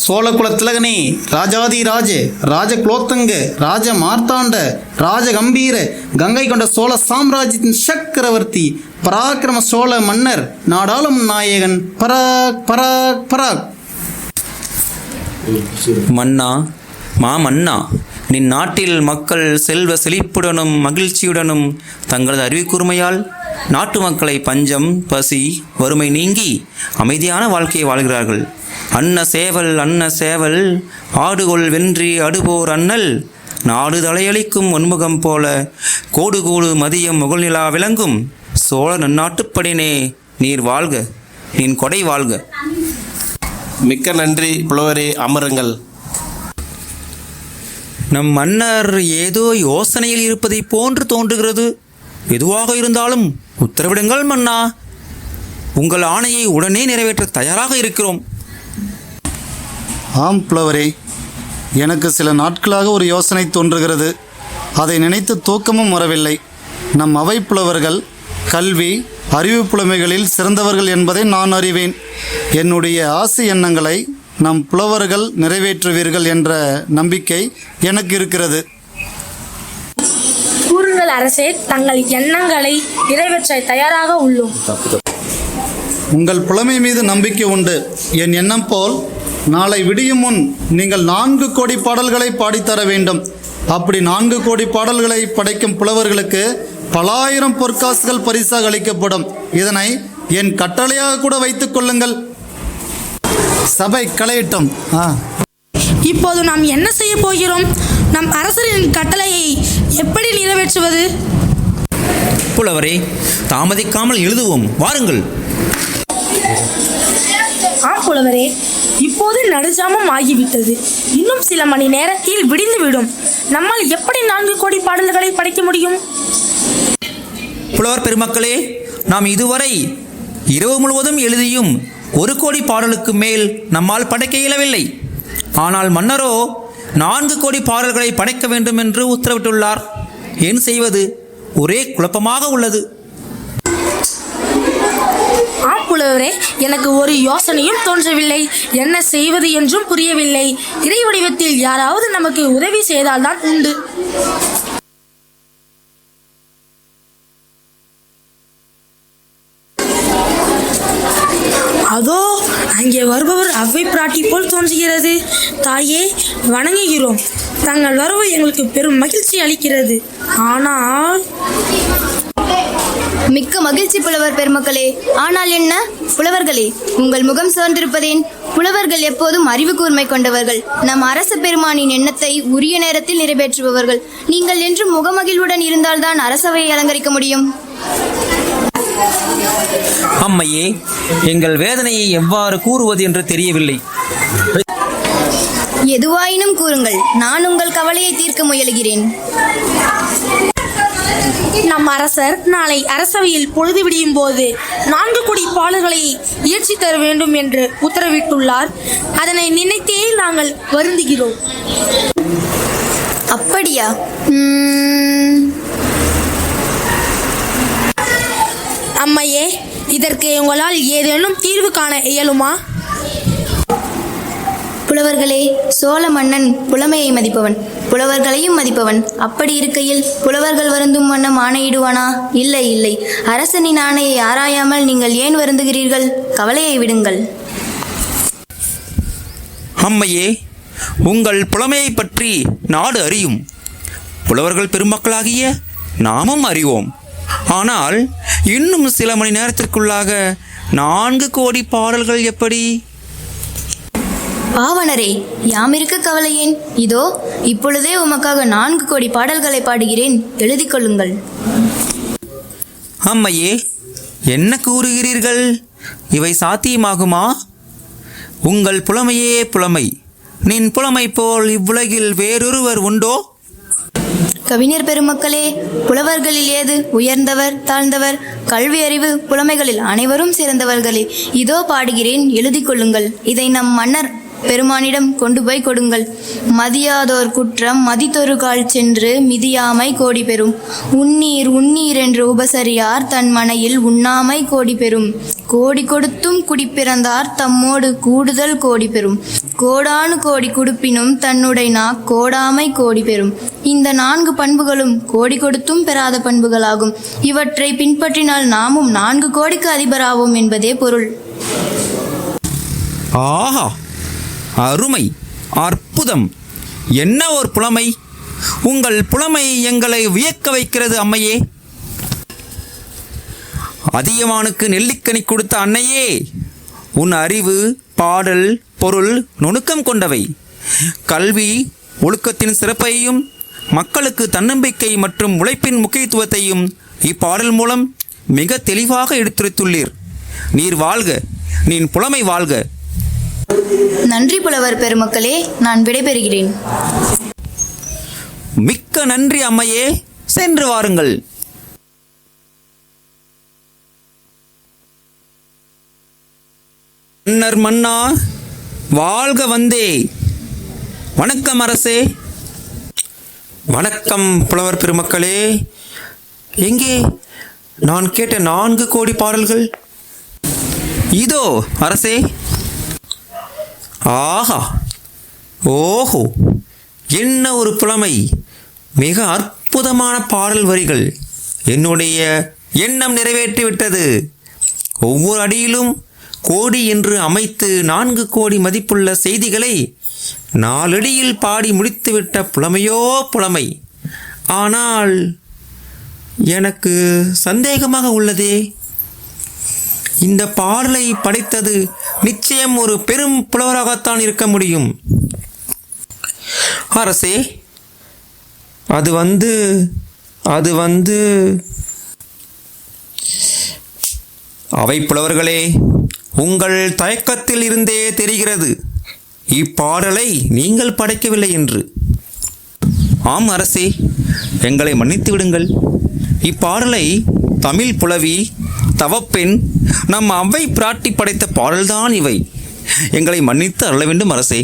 சோழகுல திலகனே, ராஜாதி ராஜ, ராஜ குலோத்தங்க, ராஜ மார்த்தாண்ட, ராஜ கம்பீர, கங்கை கொண்ட சோழ சாம்ராஜ்யத்தின் சக்கரவர்த்தி, பராக்கிரம சோழ மன்னர், நாடாளும் நாயகன், பராக் பராக் பராக். மன்னா, மாமன்னா, நின் நாட்டில் மக்கள் செல்வ செழிப்புடனும் மகிழ்ச்சியுடனும் தங்களது அறிவுக்கூர்மையால் நாட்டு மக்களை பஞ்சம், பசி, வறுமை நீங்கி அமைதியான வாழ்க்கையை வாழ்கிறார்கள். அன்ன சேவல் அன்ன சேவல், ஆடுகொள் வென்றி அடுபோர் அண்ணல், நாடு தலையளிக்கும் ஒன்முகம் போல கோடு கோடு மதியம் முகழ்நிலா விளங்கும் சோழ நன்னாட்டுப்படினே நீர் வாழ்க, நின் கொடை வாழ்க. மிக்க நன்றி புலவரே, அமருங்கள். நம் மன்னர் ஏதோ யோசனையில் இருப்பதை போன்று தோன்றுகிறது. எதுவாக இருந்தாலும் உத்தரவிடுங்கள் மன்னா. உங்கள் ஆணையை உடனே நிறைவேற்ற தயாராக இருக்கிறோம். ஆம் புலவரே, எனக்கு சில நாட்களாக ஒரு யோசனை தோன்றுகிறது. அதை நினைத்து தூக்கமும் வரவில்லை. நம் அவை புலவர்கள் கல்வி, அறிவு புலமைகளில் சிறந்தவர்கள் என்பதை நான் அறிவேன். என்னுடைய ஆசை எண்ணங்களை நம் புலவர்கள் நிறைவேற்றுவீர்கள் என்ற நம்பிக்கை எனக்கு இருக்கிறது. கூறுங்கள் அரசே, தங்கள் எண்ணங்களை நிறைவேற்ற தயாராக உள்ளோம். உங்கள் புலமை மீது நம்பிக்கை உண்டு. என் எண்ணம் போல் நாளை விடியும் முன் நீங்கள் 4 கோடி பாடல்களை பாடித்தர வேண்டும். அப்படி 4 கோடி பாடல்களை படைக்கும் புலவர்களுக்கு பல ஆயிரம் பொற்காசுகள் பரிசாக அளிக்கப்படும். இதனை என் கட்டளையாக கூட வைத்துக் கொள்ளுங்கள். சபை கலையட்டும். இப்போது நாம் என்ன செய்ய போகிறோம்? நம் அரசரின் கட்டளையை எப்படி நிறைவேற்றுவது? புலவரே, தாமதிக்காமல் எழுதுவோம், வாருங்கள். ஆம் புலவரே, இப்போது நடுஜாமம் ஆகிவிட்டது. இன்னும் சில மணி நேரத்தில் விடிந்துவிடும். நம்மால் எப்படி 4 கோடி பாடல்களை படைக்க முடியும்? புலவர் பெருமக்களே, நாம் இதுவரை இரவு முழுவதும் எழுதியும் 1 கோடி பாடலுக்கு மேல் நம்மால் படைக்க இயலவில்லை. ஆனால் மன்னரோ 4 கோடி பாடல்களை படைக்க வேண்டும் என்று உத்தரவிட்டுள்ளார். ஏன் செய்வது? ஒரே குழப்பமாக உள்ளது. ஆம் புலவரே, எனக்கு ஒரு யோசனையும் தோன்றவில்லை. என்ன செய்வது என்றும் புரியவில்லை. இறை வடிவத்தில் யாராவது நமக்கு உதவி செய்தால்தான் உண்டு. அதோ அங்கே வருபவர் அவ்வை பிராட்டி போல் தோன்றுகிறது. தாயே, வணங்குகிறோம். தங்கள் வரவு எங்களுக்கு பெரும் மகிழ்ச்சி அளிக்கிறது. ஆனால் மிக்க மகிழ்ச்சி புலவர் பெருமக்களே. ஆனால் என்ன புலவர்களே, உங்கள் முகம் சிவந்திருப்பதேன்? புலவர்கள் எப்போதும் அறிவு கூர்மை கொண்டவர்கள். நம் அரச பெருமானின் எண்ணத்தை உரிய நேரத்தில் நிறைவேற்றுபவர்கள். நீங்கள் என்றும் முகமகிழ்வுடன் இருந்தால்தான் அரசவையை அலங்கரிக்க முடியும். அம்மையே, எங்கள் வேதனையை எவ்வாறு கூறுவது என்று தெரியவில்லை. எதுவாயினும் கூறுங்கள், நான் உங்கள் கவலையை தீர்க்க முயலுகிறேன். நம் அரசர் நாளை அரசவையில் பொழுது விடியும் போது 4 கோடி பாடல்களை இயற்றி தர வேண்டும் என்று உத்தரவிட்டுள்ளார். அதனை நினைத்தே நாங்கள் வருந்துகிறோம். அப்படியா? அம்மையே, இதற்கு உங்களால் ஏதேனும் தீர்வு காண இயலுமா? புலவர்களே, சோழ மன்னன் புலமையை மதிப்பவன், புலவர்களையும் மதிப்பவன். அப்படி இருக்கையில் புலவர்கள் வருந்தும் வண்ணம் ஆணையிடுவானா? இல்லை இல்லை. அரசனின் ஆணையை ஆராயாமல் நீங்கள் ஏன் வருந்துகிறீர்கள்? கவலையை விடுங்கள். அம்மையே, உங்கள் புலமையை பற்றி நாடு அறியும். புலவர்கள் பெருமக்களாகிய நாமும் அறிவோம். ஆனால் இன்னும் சில மணி நேரத்திற்குள்ளாக 4 கோடி பாடல்கள் எப்படி? பாவனரே, யாமிருக்க கவலையேன். இதோ இப்பொழுதே உமக்காக 4 கோடி பாடல்களை பாடுகிறேன், எழுதி கொள்ளுங்கள். அம்மையே, என்ன கூறுகிறீர்கள்? இவை சாத்தியமாகுமா? உங்கள் புலமையே புலமை. நின் புலமை போல் இவ்வுலகில் வேறொருவர் உண்டோ? கவிஞர் பெருமக்களே, புலவர்களில் ஏது உயர்ந்தவர் தாழ்ந்தவர்? கல்வி அறிவு புலமைகளில் அனைவரும் சிறந்தவர்களே. இதோ பாடுகிறேன், எழுதி கொள்ளுங்கள். இதை நம் மன்னர் பெருமானிடம் கொண்டு போய் கொடுங்கள். மதியாதோர் குற்றம் மதித்தொரு கால் சென்று மிதியாமை கோடி பெறும். உன்னீர் உன்னீர் என்று உபசரியார் தன் மனையில் உண்ணாமை கோடி பெறும். கோடி கொடுத்தும் குடிப்பிறந்தார் தம்மோடு கூடுதல் கோடி பெறும். கோடானு கோடி குடுப்பினும் தன்னுடை கோடாமை கோடி பெறும். இந்த 4 பண்புகளும் கோடி கொடுத்தும் பெறாத பண்புகளாகும். இவற்றை பின்பற்றினால் நாமும் 4 கோடிக்கு அதிபராவோம் என்பதே பொருள். ஆஹா, அருமை, அற்புதம்! என்ன ஒரு புலமை! உங்கள் புலமை எங்களை வியக்க வைக்கிறது அம்மையே. அதியமானுக்கு நெல்லிக்கனி கொடுத்த அன்னையே, உன் அறிவு, பாடல், பொருள், நுணுக்கம் கொண்டவை. கல்வி ஒழுக்கத்தின் சிறப்பையும் மக்களுக்கு தன்னம்பிக்கை மற்றும் உழைப்பின் முக்கியத்துவத்தையும் இப்பாடல் மூலம் மிக தெளிவாக எடுத்துரைத்துள்ளீர். நீர் வாழ்க, நீ புலமை வாழ்க. நன்றி புலவர் பெருமக்களே, நான் விடைபெறுகிறேன். மிக்க நன்றி அம்மையே, சென்று வாருங்கள். மன்னர் மன்னா, வாழ்க வந்தே. வணக்கம் அரசே. வணக்கம் புலவர் பெருமக்களே. எங்கே நான் கேட்ட 4 கோடி பாடல்கள்? இதோ அரசே. ஆஹா, ஓஹோ, என்ன ஒரு புலமை! மிக அற்புதமான பாடல் வரிகள். என்னுடைய எண்ணம் நிறைவேற்றிவிட்டது. ஒவ்வொரு அடியிலும் கோடி என்று அமைத்து 4 கோடி மதிப்புள்ள செய்திகளை 4 அடியில் பாடி முடித்துவிட்ட புலமையோ புலமை. ஆனால் எனக்கு சந்தேகமாக உள்ளதே. இந்த பாடலை படைத்தது நிச்சயம் ஒரு பெரும் புலவராகத்தான் இருக்க முடியும். அரசே, அது வந்து அவை புலவர்களே, உங்கள் தயக்கத்தில் இருந்தே தெரிகிறது இப்பாடலை நீங்கள் படைக்கவில்லை என்று. ஆம் அரசே, எங்களை மன்னித்து விடுங்கள். இப்பாடலை தமிழ் புலவி, தவப்பெண், நம் அவ்வை பிராட்டி படைத்த பாடல்தான் இவை. எங்களை மன்னித்து அருள வேண்டும் அரசே.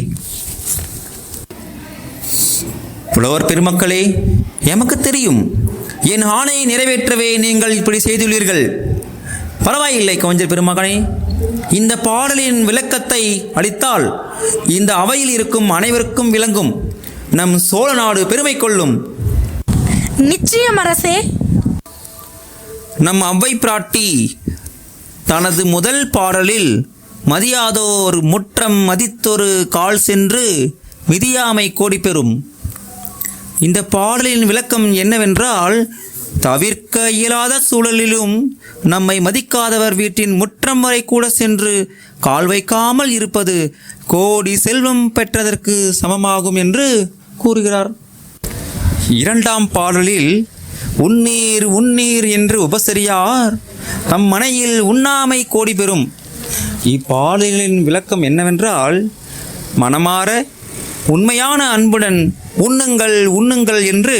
புலவர் பெருமக்களே, எமக்கு தெரியும் என் ஆணையை நிறைவேற்றவே நீங்கள் இப்படி செய்துள்ளீர்கள். பரவாயில்லை கவிஞர் பெருமகனே, இந்த பாடலின் விளக்கத்தை அளித்தால் இந்த அவையில் இருக்கும் அனைவருக்கும் விளங்கும். நம் சோழ நாடு பெருமை கொள்ளும். நிச்சயம் அரசே. நம் அவ்வை பிராட்டி தனது முதல் பாடலில் மதியாதோர் முற்றம் மதித்தொரு கால் சென்று மிதியாமை கோடி பெறும். இந்த பாடலின் விளக்கம் என்னவென்றால், தவிர்க்க இயலாத சூழலிலும் நம்மை மதிக்காதவர் வீட்டின் முற்றம் வரை கூட சென்று கால் வைக்காமல் இருப்பது கோடி செல்வம் பெற்றதற்கு சமமாகும் என்று கூறுகிறார். 2ஆம் பாடலில் உன்னீர் உன்னீர் என்று உபசரியார் தம் மனையில் உண்ணாமை கோடி பெறும். இப்பாடலின் விளக்கம் என்னவென்றால், மனமாற உண்மையான அன்புடன் உண்ணுங்கள் உண்ணுங்கள் என்று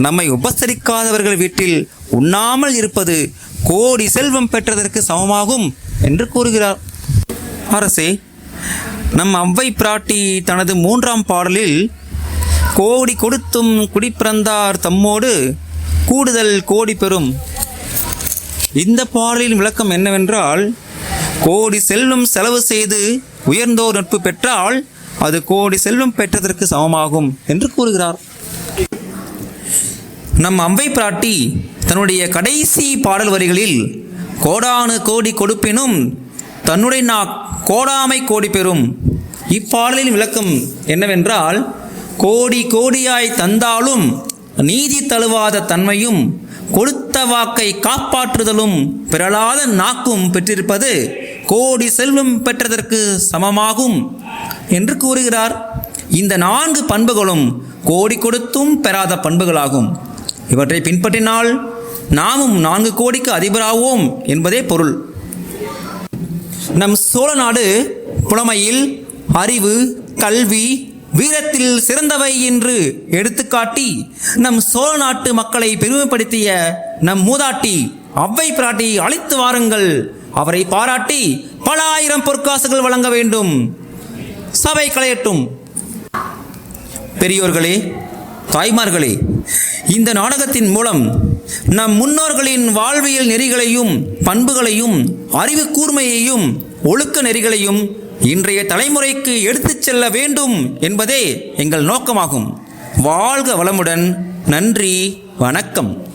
நம்மை உபசரிக்காதவர்கள் வீட்டில் உண்ணாமல் இருப்பது கோடி செல்வம் பெற்றதற்கு சமமாகும் என்று கூறுகிறார். அரசே, நம் அவ்வை பிராட்டி தனது 3ஆம் பாடலில் கோடி கொடுத்தும் குடிப்பிறந்தார் தம்மோடு கூடுதல் கோடி பெறும். இந்த பாடலின் விளக்கம் என்னவென்றால், கோடி செல்வம் செலவு செய்து உயர்ந்தோர் நட்பு பெற்றால் அது கோடி செல்வம் பெற்றதற்கு சமமாகும் என்று கூறுகிறார். நம் அவ்வை பிராட்டி தன்னுடைய கடைசி பாடல் வரிகளில் கோடானு கோடி கொடுப்பினும் தன்னுடைய கோடாமை கோடி பெறும். இப்பாடலின் விளக்கம் என்னவென்றால், கோடி கோடியாய் தந்தாலும் நீதி தழுவாத தன்மையும் கொடுத்த வாக்கை காப்பாற்றுதலும் பிறளாத நாக்கும் பெற்றிருப்பது கோடி செல்வம் பெற்றதற்கு சமமாகும் என்று கூறுகிறார். இந்த 4 பண்புகளும் கோடி கொடுத்தும் பெறாத பண்புகளாகும். இவற்றை பின்பற்றினால் நாமும் 4 கோடிக்கு அதிபராவோம் என்பதே பொருள். நம் சோழ நாடு புலமையில், அறிவு, கல்வி, வீரத்தில் சிறந்தவை என்று எடுத்துக்காட்டி நம் சோழ நாட்டு மக்களை பெருமைப்படுத்திய நம் மூதாட்டி அவ்வை பிராட்டி அழைத்து வாருங்கள். அவரை பாராட்டி பல ஆயிரம் பொற்காசுகள் வழங்க வேண்டும். சபை கலையட்டும். பெரியோர்களே, தாய்மார்களே, இந்த நாடகத்தின் மூலம் நம் முன்னோர்களின் வாழ்வியல் நெறிகளையும் பண்புகளையும் அறிவு கூர்மையையும் ஒழுக்க நெறிகளையும் இன்றைய தலைமுறைக்கு எடுத்துச் செல்ல வேண்டும் என்பதே எங்கள் நோக்கமாகும். வாழ்க வளமுடன். நன்றி, வணக்கம்.